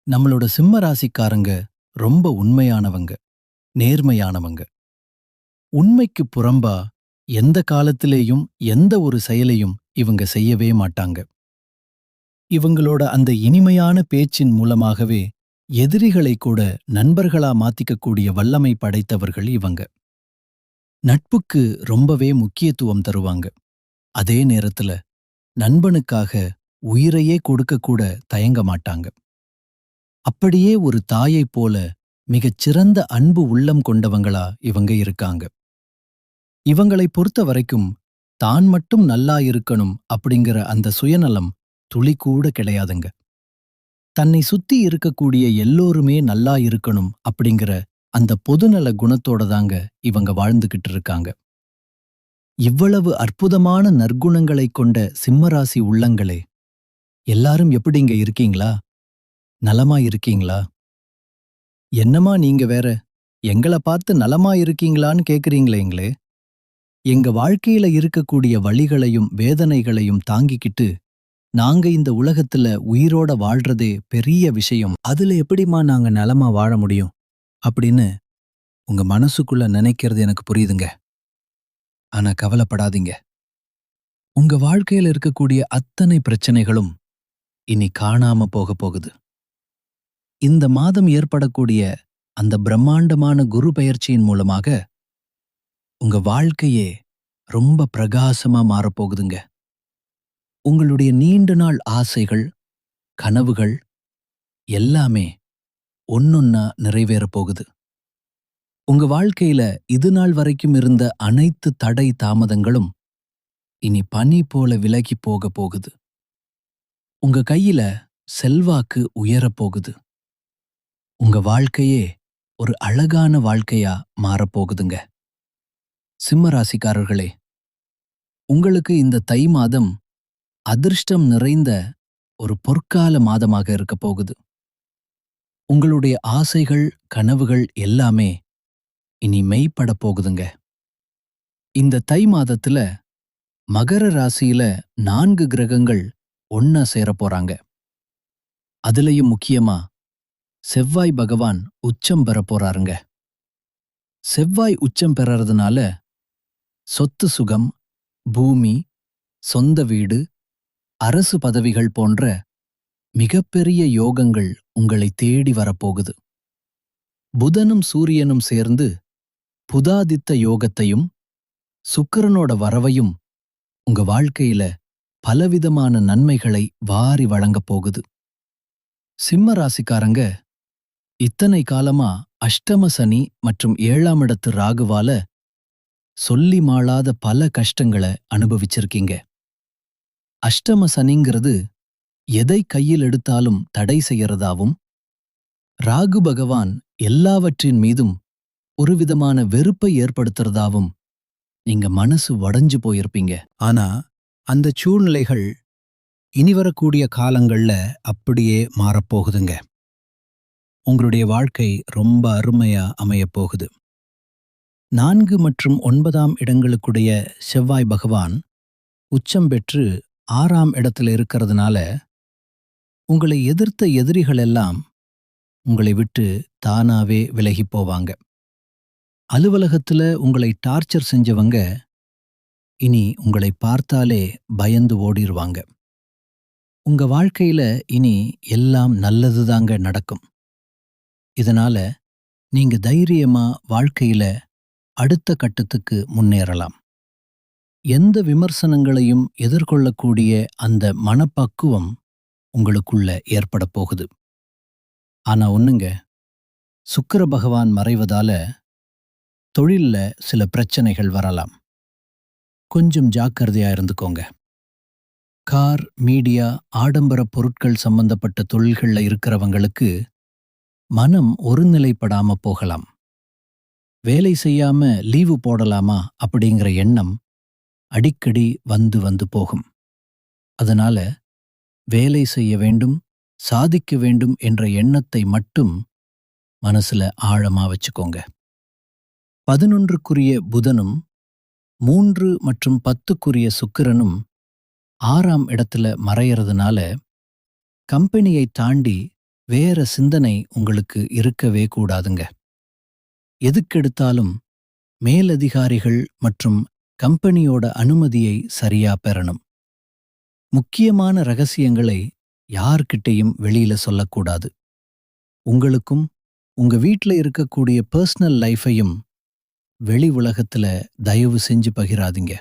நம்மளோட சிம்ம ராசிக்காரங்க ரொம்ப உண்மையானவங்க, நேர்மையானவங்க. உண்மைக்கு புறம்பா எந்த காலத்திலேயும் எந்த ஒரு செயலையும் இவங்க செய்யவே மாட்டாங்க. இவங்களோட அந்த இனிமையான பேச்சின் மூலமாகவே எதிரிகளை கூட நண்பர்களா மாத்திக்கக்கூடிய வல்லமை படைத்தவர்கள் இவங்க. நட்புக்கு ரொம்பவே முக்கியத்துவம் தருவாங்க. அதே நேரத்துல நண்பனுக்காக உயிரையே கொடுக்க கூட தயங்க மாட்டாங்க. அப்படியே ஒரு தாயைப் போல மிகச் சிறந்த அன்பு உள்ளம் கொண்டவங்களா இவங்க இருக்காங்க. இவங்களை பொறுத்த வரைக்கும் தான் மட்டும் நல்லா இருக்கணும் அப்படிங்கிற அந்த சுயநலம் துளி கூட கிடையாதுங்க. தன்னை சுத்தி இருக்கக்கூடிய எல்லோருமே நல்லா இருக்கணும் அப்படிங்கிற அந்த பொதுநல குணத்தோட தாங்க இவங்க வாழ்ந்துகிட்டு இருக்காங்க. இவ்வளவு அற்புதமான நற்குணங்களைக் கொண்ட சிம்மராசி உள்ளங்களே, எல்லாரும் எப்படிங்க இருக்கீங்களா? நலமா இருக்கீங்களா? என்னம்மா நீங்க வேற எங்கள பார்த்து நலமா இருக்கீங்களான்னு கேக்குறீங்களேங்களே. எங்க வாழ்க்கையில இருக்கக்கூடிய வலிகளையும் வேதனைகளையும் தாங்கிக்கிட்டு நாங்க இந்த உலகத்துல உயிரோட வாழ்றதே பெரிய விஷயம். அதுல எப்படிம்மா நாங்க நலமா வாழ முடியும் அப்படின்னு உங்க மனசுக்குள்ள நினைக்கிறது எனக்கு புரியுதுங்க. ஆனா கவலைப்படாதீங்க. உங்க வாழ்க்கையில இருக்கக்கூடிய அத்தனை பிரச்சனைகளும் இனி காணாம போக போகுது. இந்த மாதம் ஏற்படக்கூடிய அந்த பிரம்மாண்டமான குரு பெயர்ச்சியின் மூலமாக உங்க வாழ்க்கையே ரொம்ப பிரகாசமா மாறப்போகுதுங்க. உங்களுடைய நீண்ட நாள் ஆசைகள், கனவுகள் எல்லாமே ஒன்னொன்னா நிறைவேறப் போகுது. உங்க வாழ்க்கையில இது நாள் வரைக்கும் இருந்த அனைத்து தடை தாமதங்களும் இனி பனி போல விலகி போக போகுது. உங்க கையில செல்வாக்கு உயரப் போகுது. உங்க வாழ்க்கையே ஒரு அழகான வாழ்க்கையா மாறப்போகுதுங்க. சிம்ம ராசிக்காரர்களே, உங்களுக்கு இந்த தை மாதம் அதிர்ஷ்டம் நிறைந்த ஒரு பொற்கால மாதமாக இருக்கப் போகுது. உங்களுடைய ஆசைகள், கனவுகள் எல்லாமே இனி மெய்ப்படப் போகுதுங்க. இந்த தை மாதத்துல மகர ராசியில 4 கிரகங்கள் ஒன்னா சேரப் போறாங்க. அதுலயும் முக்கியமா செவ்வாய் பகவான் உச்சம் பெறப் போறாருங்க. செவ்வாய் உச்சம் பெறறதுனால சொத்து சுகம், பூமி, சொந்த வீடு, அரசு பதவிகள் போன்ற மிகப்பெரிய யோகங்கள் உங்களை தேடி வரப்போகுது. புதனும் சூரியனும் சேர்ந்து புதாதித்த யோகத்தையும் சுக்கிரனோட வரவையும் உங்க வாழ்க்கையில பலவிதமான நன்மைகளை வாரி வழங்கப் போகுது. சிம்ம ராசிக்காரங்க இத்தனை காலமா அஷ்டம சனி மற்றும் 7ஆம் இடத்து ராகுவால சொல்லி மாளாத பல கஷ்டங்களை அனுபவிச்சிருக்கீங்க. அஷ்டம சனிங்கிறது எதை கையில் எடுத்தாலும் தடை செய்யறதாவும், ராகு பகவான் எல்லாவற்றின் மீதும் ஒரு விதமான வெறுப்பை ஏற்படுத்துறதாவும் நீங்க மனசு உடைஞ்சு போயிருப்பீங்க. ஆனா அந்த சூழ்நிலைகள் இனி வரக்கூடிய காலங்கள்ல அப்படியே மாறப்போகுதுங்க. உங்களுடைய வாழ்க்கை ரொம்ப அருமையா அமையப் போகுது. 4 மற்றும் 9ஆம் இடங்களுக்குடைய செவ்வாய் பகவான் உச்சம் பெற்று 6ஆம் இடத்துல இருக்கிறதுனால உங்களை எதிர்த்த எதிரிகள் எல்லாம் உங்களை விட்டு தானாவே விலகிப் போவாங்க. அலுவலகத்துல உங்களை டார்ச்சர் செஞ்சவங்க இனி உங்களை பார்த்தாலே பயந்து ஓடிருவாங்க. உங்க வாழ்க்கையில இனி எல்லாம் நல்லதுதாங்க நடக்கும். இதனால நீங்க தைரியமா வாழ்க்கையில அடுத்த கட்டத்துக்கு முன்னேறலாம். எந்த விமர்சனங்களையும் எதிர்கொள்ளக்கூடிய அந்த மனப்பக்குவம் உங்களுக்குள்ள ஏற்படப் போகுது. ஆனா ஒண்ணுங்க, சுக்கிர பகவான் மறைவதால தொழில்ல சில பிரச்சனைகள் வரலாம். கொஞ்சம் ஜாக்கிரதையா இருந்துக்கோங்க. கார், மீடியா, ஆடம்பர பொருட்கள் சம்பந்தப்பட்ட தொழில்கள்ல இருக்கிறவங்களுக்கு மனம் ஒருநிலைப்படாம போகலாம். வேலை செய்யாம லீவு போடலாமா அப்படிங்கிற எண்ணம் அடிக்கடி வந்து வந்து போகும். அதனால வேலை செய்ய வேண்டும், சாதிக்க வேண்டும் என்ற எண்ணத்தை மட்டும் மனசுல ஆழமா வச்சுக்கோங்க. 11க்குரிய புதனும் 3 மற்றும் 10க்குரிய சுக்கிரனும் 6ஆம் இடத்துல மறையறதுனால கம்பெனியை தாண்டி வேற சிந்தனை உங்களுக்கு இருக்கவே கூடாதுங்க. எதுக்கெடுத்தாலும் மேலதிகாரிகள் மற்றும் கம்பெனியோட அனுமதியை சரியா பெறணும். முக்கியமான ரகசியங்களை யார்கிட்டயும் வெளியில சொல்லக்கூடாது. உங்களுக்கும் உங்க வீட்ல இருக்கக்கூடிய பர்சனல் லைஃபையும் வெளி உலகத்துல தயவு செஞ்சு பகிராதீங்க.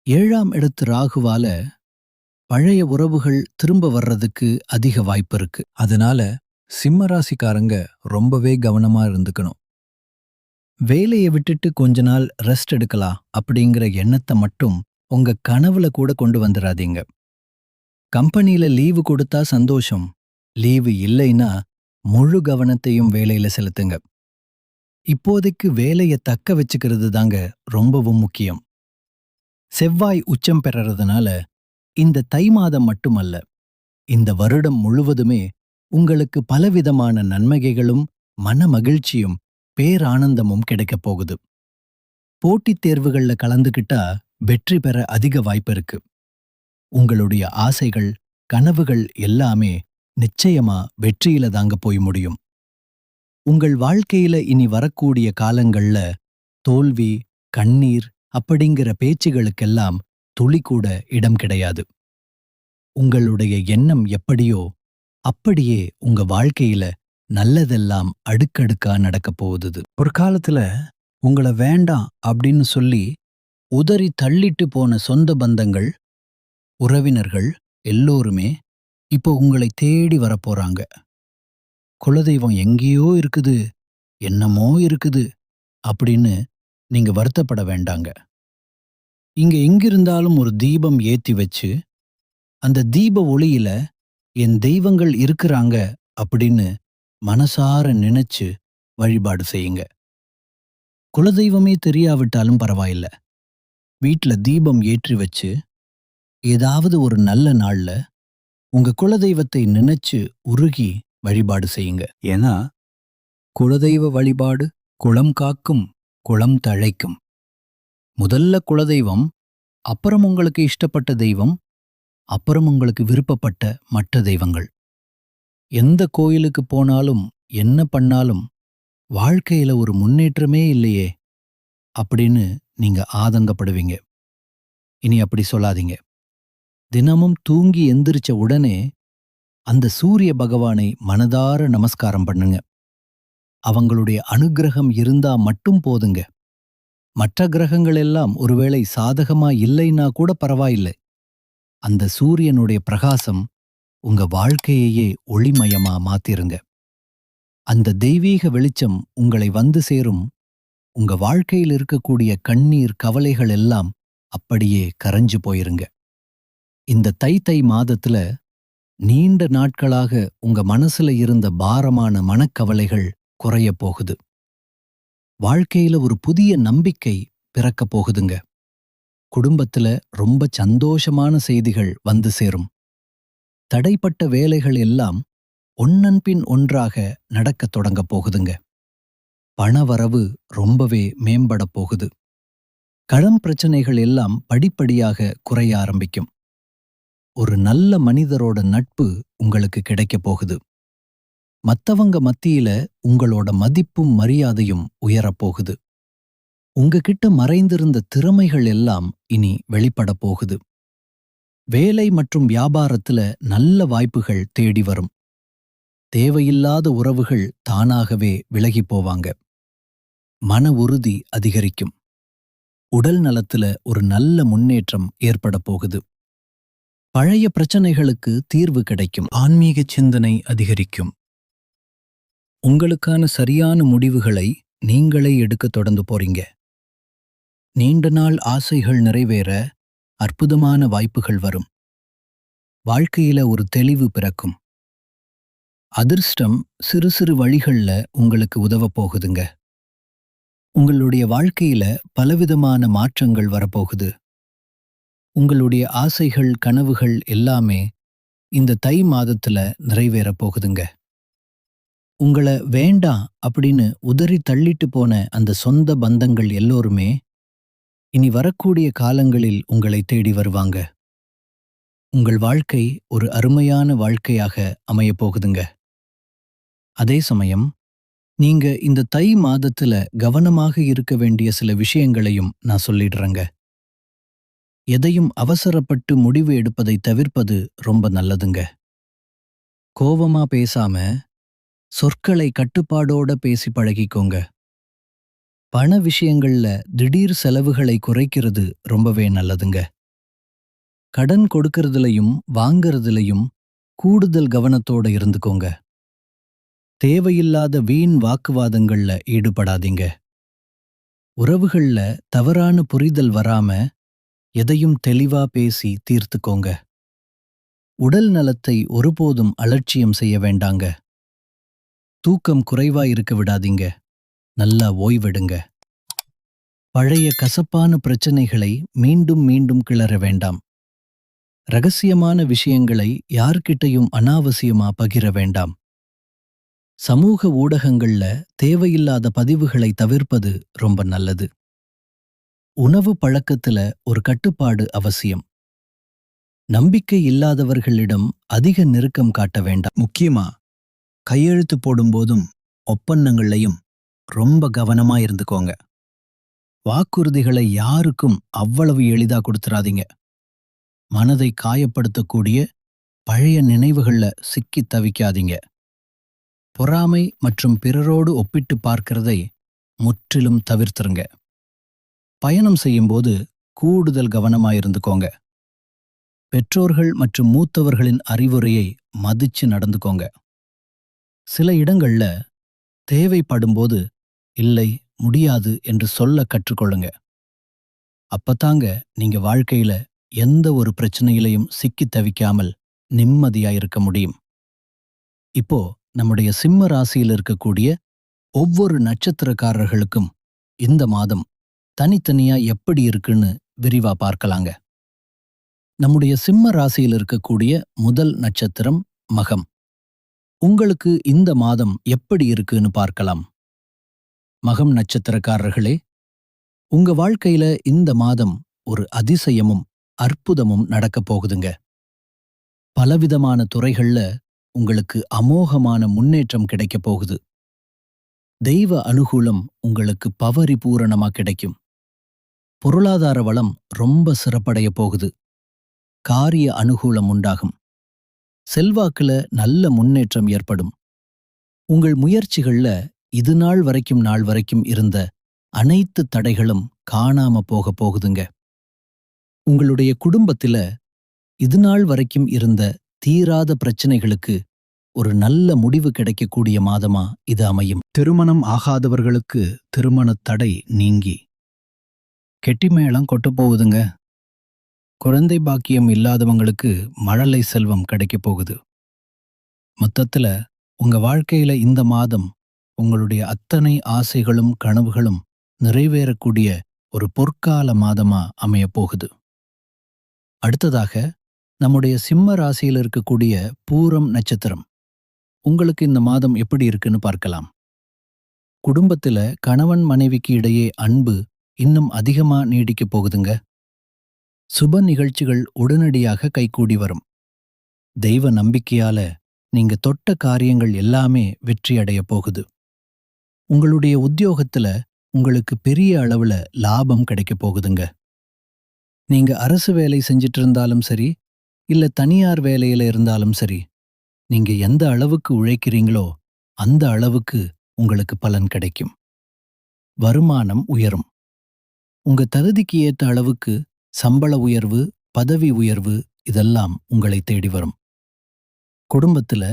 7ஆம் இடத்து ராகுவால பழைய உறவுகள் திரும்ப வர்றதுக்கு அதிக வாய்ப்பு இருக்கு. அதனால சிம்ம ராசிக்காரங்க ரொம்பவே கவனமா இருந்துக்கணும். வேலையை விட்டுட்டு கொஞ்ச நாள் ரெஸ்ட் எடுக்கலாம் அப்படிங்கிற எண்ணத்தை மட்டும் உங்க கனவுல கூட கொண்டு வந்துடாதீங்க. கம்பெனியில லீவு கொடுத்தா சந்தோஷம், லீவு இல்லைன்னா முழு கவனத்தையும் வேலையில செலுத்துங்க. இப்போதைக்கு வேலையை தக்க வச்சுக்கிறது தாங்க ரொம்பவும் முக்கியம். செவ்வாய் உச்சம் பெறறதுனால இந்த தை மாதம் மட்டுமல்ல, இந்த வருடம் முழுவதுமே உங்களுக்கு பலவிதமான நன்மைகளும் மன மகிழ்ச்சியும் பேரானந்தமும் கிடைக்கப் போகுது. போட்டித் தேர்வுகள்ல கலந்துக்கிட்டா வெற்றி பெற அதிக வாய்ப்பு இருக்கு. உங்களுடைய ஆசைகள், கனவுகள் எல்லாமே நிச்சயமா வெற்றியில தாங்க போய் முடியும். உங்கள் வாழ்க்கையில இனி வரக்கூடிய காலங்கள்ல தோல்வி, கண்ணீர் அப்படிங்கிற பேச்சுகளுக்கெல்லாம் துளி கூட இடம் கிடையாது. உங்களுடைய எண்ணம் எப்படியோ அப்படியே உங்க வாழ்க்கையில நல்லதெல்லாம் அடுக்கடுக்கா நடக்கப் போகுது. ஒரு காலத்துல உங்களை வேண்டாம் அப்படின்னு சொல்லி உதறி தள்ளிட்டு போன சொந்த பந்தங்கள், உறவினர்கள் எல்லோருமே இப்போ உங்களை தேடி வரப்போறாங்க. குலதெய்வம் எங்கேயோ இருக்குது, என்னமோ இருக்குது அப்படின்னு நீங்க வருத்தப்பட வேண்டாங்க. இங்க எங்கிருந்தாலும் ஒரு தீபம் ஏத்தி வச்சு அந்த தீப ஒளியில என் தெய்வங்கள் இருக்கிறாங்க அப்படின்னு மனசார நினைச்சு வழிபாடு செய்யுங்க. குலதெய்வமே தெரியாவிட்டாலும் பரவாயில்ல, வீட்ல தீபம் ஏற்றி வச்சு ஏதாவது ஒரு நல்ல நாள்ல உங்க குலதெய்வத்தை நினைச்சு உருகி வழிபாடு செய்யுங்க. ஏன்னா குலதெய்வ வழிபாடு குலம் காக்கும், குலம் தழைக்கும். முதல்ல குலதெய்வம், அப்புறம் உங்களுக்கு இஷ்டப்பட்ட தெய்வம், அப்புறம் உங்களுக்கு விருப்பப்பட்ட மற்ற தெய்வங்கள். எந்த கோயிலுக்கு போனாலும் என்ன பண்ணாலும் வாழ்க்கையில ஒரு முன்னேற்றமே இல்லையே அப்படின்னு நீங்க ஆதங்கப்படுவீங்க. இனி அப்படி சொல்லாதீங்க. தினமும் தூங்கி எந்திரிச்ச உடனே அந்த சூரிய பகவானை மனதார நமஸ்காரம் பண்ணுங்க. அவங்களுடைய அனுக்கிரகம் இருந்தா மட்டும் போதுங்க. மற்ற கிரகங்கள் எல்லாம் ஒருவேளை சாதகமா இல்லைன்னா கூட பரவாயில்லை. அந்த சூரியனுடைய பிரகாசம் உங்க வாழ்க்கையையே ஒளிமயமா மாத்திருங்க. அந்த தெய்வீக வெளிச்சம் உங்களை வந்து சேரும். உங்க வாழ்க்கையில் இருக்கக்கூடிய கண்ணீர், கவலைகள் எல்லாம் அப்படியே கரைஞ்சு போயிருங்க. இந்த தை மாதத்துல நீண்ட நாட்களாக உங்க மனசுல இருந்த பாரமான மனக்கவலைகள் குறைய போகுது. வாழ்க்கையில ஒரு புதிய நம்பிக்கை பிறக்கப் போகுதுங்க. குடும்பத்துல ரொம்ப சந்தோஷமான செய்திகள் வந்து சேரும். தடைப்பட்ட வேலைகள் எல்லாம் ஒன்றன்பின் ஒன்றாக நடக்கத் தொடங்கப் போகுதுங்க. பணவரவு ரொம்பவே மேம்படப் போகுது. கடன் பிரச்சனைகள் எல்லாம் படிப்படியாக குறைய ஆரம்பிக்கும். ஒரு நல்ல மனிதரோட நட்பு உங்களுக்கு கிடைக்கப் போகுது. மத்தவங்க மத்தியில உங்களோட மதிப்பும் மரியாதையும் உயரப்போகுது. உங்ககிட்ட மறைந்திருந்த திறமைகள் எல்லாம் இனி வெளிப்படப் போகுது. வேலை மற்றும் வியாபாரத்துல நல்ல வாய்ப்புகள் தேடி வரும். தேவையில்லாத உறவுகள் தானாகவே விலகி போவாங்க. மன உறுதி அதிகரிக்கும். உடல் நலத்துல ஒரு நல்ல முன்னேற்றம் ஏற்பட போகுது. பழைய பிரச்சனைகளுக்கு தீர்வு கிடைக்கும். ஆன்மீக சிந்தனை அதிகரிக்கும். உங்களுக்கான சரியான முடிவுகளை நீங்களே எடுக்க தொடர்ந்து போறீங்க. நீண்ட நாள் ஆசைகள் நிறைவேற அற்புதமான வாய்ப்புகள் வரும். வாழ்க்கையில ஒரு தெளிவு பிறக்கும். அதிர்ஷ்டம் சிறு சிறு வழிகள்ல உங்களுக்கு உதவப் போகுதுங்க. உங்களுடைய வாழ்க்கையில பலவிதமான மாற்றங்கள் வரப்போகுது. உங்களுடைய ஆசைகள், கனவுகள் எல்லாமே இந்த தை மாதத்துல நிறைவேறப் போகுதுங்க. உங்களை வேண்டாம் அப்படின்னு உதறி தள்ளிட்டு போன அந்த சொந்த பந்தங்கள் எல்லோருமே இனி வரக்கூடிய காலங்களில் உங்களை தேடி வருவாங்க. உங்கள் வாழ்க்கை ஒரு அருமையான வாழ்க்கையாக அமையப் போகுதுங்க. அதே சமயம் நீங்க இந்த தை மாதத்துல கவனமாக இருக்க வேண்டிய சில விஷயங்களையும் நான் சொல்லிடுறேங்க. எதையும் அவசரப்பட்டு முடிவு எடுப்பதை தவிர்ப்பது ரொம்ப நல்லதுங்க. கோவமா பேசாம சொற்களை கட்டுப்பாடோட பேசி பழகிக்கோங்க. பண விஷயங்கள்ல திடீர் செலவுகளை குறைக்கிறது ரொம்பவே நல்லதுங்க. கடன் கொடுக்கறதுலயும் வாங்கறதுலயும் கூடுதல் கவனத்தோட இருந்துக்கோங்க. தேவையில்லாத வீண் வாக்குவாதங்கள்ல ஈடுபடாதீங்க. உறவுகள்ல தவறான புரிதல் வராம எதையும் தெளிவா பேசி தீர்த்துக்கோங்க. உடல் நலத்தை ஒருபோதும் அலட்சியம் செய்ய வேண்டாங்க. தூக்கம் குறைவா இருக்க விடாதீங்க. நல்லா ஓய்வெடுங்க. பழைய கசப்பான பிரச்சனைகளை மீண்டும் மீண்டும் கிளற வேண்டாம். ரகசியமான விஷயங்களை யார்கிட்டயும் அனாவசியமா பகிர வேண்டாம். சமூக ஊடகங்கள்ல தேவையில்லாத பதிவுகளை தவிர்ப்பது ரொம்ப நல்லது. உணவு பழக்கத்துல ஒரு கட்டுப்பாடு அவசியம். நம்பிக்கை இல்லாதவர்களிடம் அதிக நெருக்கம் காட்ட வேண்டாம். முக்கியமா கையெழுத்து போடும்போதும் ஒப்பந்தங்கள்லையும் ரொம்ப கவனமா இருந்துக்கோங்க. வாக்குறுதிகளை யாருக்கும் அவ்வளவு எளிதா கொடுத்துறாதீங்க. மனதை காயப்படுத்தக்கூடிய பழைய நினைவுகள்ல சிக்கி தவிக்காதீங்க. பொறாமை மற்றும் பிறரோடு ஒப்பிட்டு பார்க்கிறதை முற்றிலும் தவிர்த்துருங்க. பயணம் செய்யும்போது கூடுதல் கவனமாயிருந்துக்கோங்க. பெற்றோர்கள் மற்றும் மூத்தவர்களின் அறிவுரையை மதிச்சு நடந்துக்கோங்க. சில இடங்கள்ல தேவைப்படும்போது இல்லை, முடியாது என்று சொல்ல கற்றுக்கொள்ளுங்க. அப்பத்தாங்க நீங்க வாழ்க்கையில எந்த ஒரு பிரச்சனையிலையும் சிக்கி தவிக்காமல் நிம்மதியா இருக்க முடியும். இப்போ நம்முடைய சிம்ம ராசியில் இருக்கக்கூடிய ஒவ்வொரு நட்சத்திரக்காரர்களுக்கும் இந்த மாதம் தனித்தனியா எப்படி இருக்குன்னு விரிவா பார்க்கலாங்க. நம்முடைய சிம்ம ராசியில் இருக்கக்கூடிய முதல் நட்சத்திரம் மகம். உங்களுக்கு இந்த மாதம் எப்படி இருக்குன்னு பார்க்கலாம். மகம் நட்சத்திரக்காரர்களே, உங்க வாழ்க்கையில இந்த மாதம் ஒரு அதிசயமும் அற்புதமும் நடக்கப் போகுதுங்க. பலவிதமான துறைகள்ல உங்களுக்கு அமோகமான முன்னேற்றம் கிடைக்கப் போகுது. தெய்வ அனுகூலம் உங்களுக்கு பரிபூரணமா கிடைக்கும். பொருளாதார வளம் ரொம்ப சிறப்படைய போகுது. காரிய அனுகூலம் உண்டாகும். செல்வாக்குல நல்ல முன்னேற்றம் ஏற்படும். உங்கள் முயற்சிகள்ல இது நாள் வரைக்கும் இருந்த அனைத்து தடைகளும் காணாம போக போகுதுங்க. உங்களுடைய குடும்பத்தில இது நாள் வரைக்கும் இருந்த தீராத பிரச்சனைகளுக்கு ஒரு நல்ல முடிவு கிடைக்கக்கூடிய மாதமா இது அமையும். திருமணம் ஆகாதவர்களுக்கு திருமணத் தடை நீங்கி கெட்டிமேளம் கொட்டு போகுதுங்க. குழந்தை பாக்கியம் இல்லாதவங்களுக்கு மழலை செல்வம் கிடைக்கப் போகுது. மொத்தத்துல உங்க வாழ்க்கையில இந்த மாதம் உங்களுடைய அத்தனை ஆசைகளும் கனவுகளும் நிறைவேறக்கூடிய ஒரு பொற்கால மாதமா அமையப் போகுது. அடுத்ததாக நம்முடைய சிம்ம ராசியில் இருக்கக்கூடிய பூரம் நட்சத்திரம். உங்களுக்கு இந்த மாதம் எப்படி இருக்குன்னு பார்க்கலாம். குடும்பத்துல கணவன் மனைவிக்கு இடையே அன்பு இன்னும் அதிகமா நீடிக்கப் போகுதுங்க. சுப நிகழ்ச்சிகள் உடனடியாக கைகூடி வரும். தெய்வ நம்பிக்கையால நீங்க தொட்ட காரியங்கள் எல்லாமே வெற்றி அடைய போகுது. உங்களுடைய உத்தியோகத்துல உங்களுக்கு பெரிய அளவுல லாபம் கிடைக்கப் போகுதுங்க. நீங்க அரசு வேலை செஞ்சிட்டு இருந்தாலும் சரி, இல்ல தனியார் வேலையில இருந்தாலும் சரி, நீங்க எந்த அளவுக்கு உழைக்கிறீங்களோ அந்த அளவுக்கு உங்களுக்கு பலன் கிடைக்கும். வருமானம் உயரும். உங்க தகுதிக்கு ஏற்ற அளவுக்கு சம்பள உயர்வு, பதவி உயர்வு இதெல்லாம் உங்களை தேடி வரும். குடும்பத்துல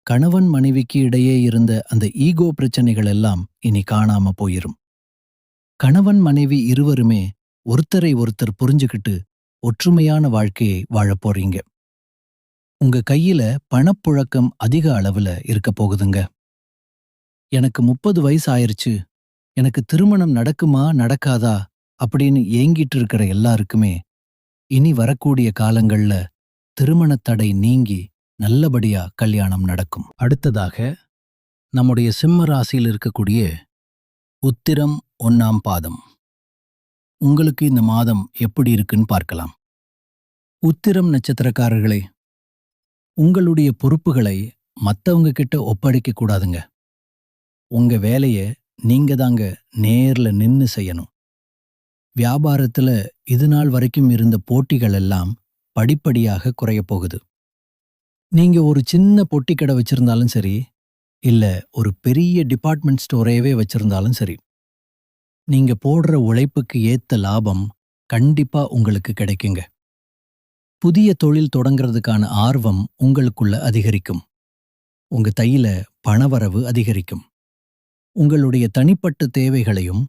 கணவன் மனைவிக்கு இடையே இருந்த அந்த ஈகோ பிரச்சனைகள் எல்லாம் இனி காணாம போயிரும். கணவன் மனைவி இருவருமே ஒருத்தரை ஒருத்தர் புரிஞ்சுக்கிட்டு ஒற்றுமையான வாழ்க்கையை வாழப் போறீங்க. உங்க கையில பணப்புழக்கம் அதிக அளவுல இருக்க போகுதுங்க. எனக்கு 30 வயசு ஆயிருச்சு, எனக்கு திருமணம் நடக்குமா நடக்காதா அப்படின்னு ஏங்கிட்டு இருக்கிற எல்லாருக்குமே இனி வரக்கூடிய காலங்கள்ல திருமணத் தடை நீங்கி நல்லபடியா கல்யாணம் நடக்கும். அடுத்ததாக நம்முடைய சிம்ம ராசியில் இருக்கக்கூடிய உத்திரம் 1ஆம் பாதம். உங்களுக்கு இந்த மாதம் எப்படி இருக்குன்னு பார்க்கலாம். உத்திரம் நட்சத்திரக்காரர்களே, உங்களுடைய பொறுப்புகளை மத்தவங்க கிட்ட ஒப்படைக்க கூடாதுங்க. உங்க வேலைய நீங்க தாங்க நேர்ல நின்னு செய்யணும். வியாபாரத்துல இது நாள் வரைக்கும் இருந்த போட்டிகள் எல்லாம் படிப்படியாக குறையப் போகுது. நீங்க ஒரு சின்ன பொட்டி கடை வச்சிருந்தாலும் சரி, இல்ல ஒரு பெரிய டிபார்ட்மெண்ட் ஸ்டோரேவே வச்சிருந்தாலும் சரி, நீங்க போடுற உழைப்புக்கு ஏத்த லாபம் கண்டிப்பா உங்களுக்கு கிடைக்குங்க. புதிய தொழில் தொடங்குறதுக்கான ஆர்வம் உங்களுக்குள்ள அதிகரிக்கும். உங்க தையில பணவரவு அதிகரிக்கும். உங்களுடைய தனிப்பட்ட தேவைகளையும்,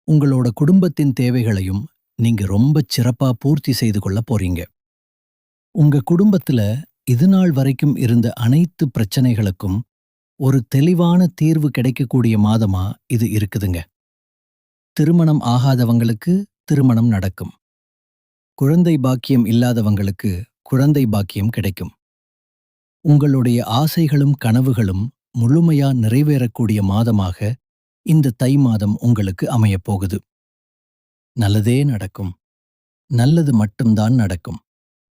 உங்களோட குடும்பத்தின் தேவைகளையும் நீங்க ரொம்பச் சிறப்பா பூர்த்தி செய்து கொள்ளப் போறீங்க. உங்க குடும்பத்துல இதுநாள் வரைக்கும் இருந்த அனைத்து பிரச்சனைகளுக்கும் ஒரு தெளிவான தீர்வு கிடைக்கக்கூடிய மாதமா இது இருக்குதுங்க. திருமணம் ஆகாதவங்களுக்கு திருமணம் நடக்கும். குழந்தை பாக்கியம் இல்லாதவங்களுக்கு குழந்தை பாக்கியம் கிடைக்கும். உங்களுடைய ஆசைகளும் கனவுகளும் முழுமையா நிறைவேறக்கூடிய மாதமாக இந்த தை மாதம் உங்களுக்கு அமையப் போகுது. நல்லதே நடக்கும். நல்லது மட்டும்தான் நடக்கும்.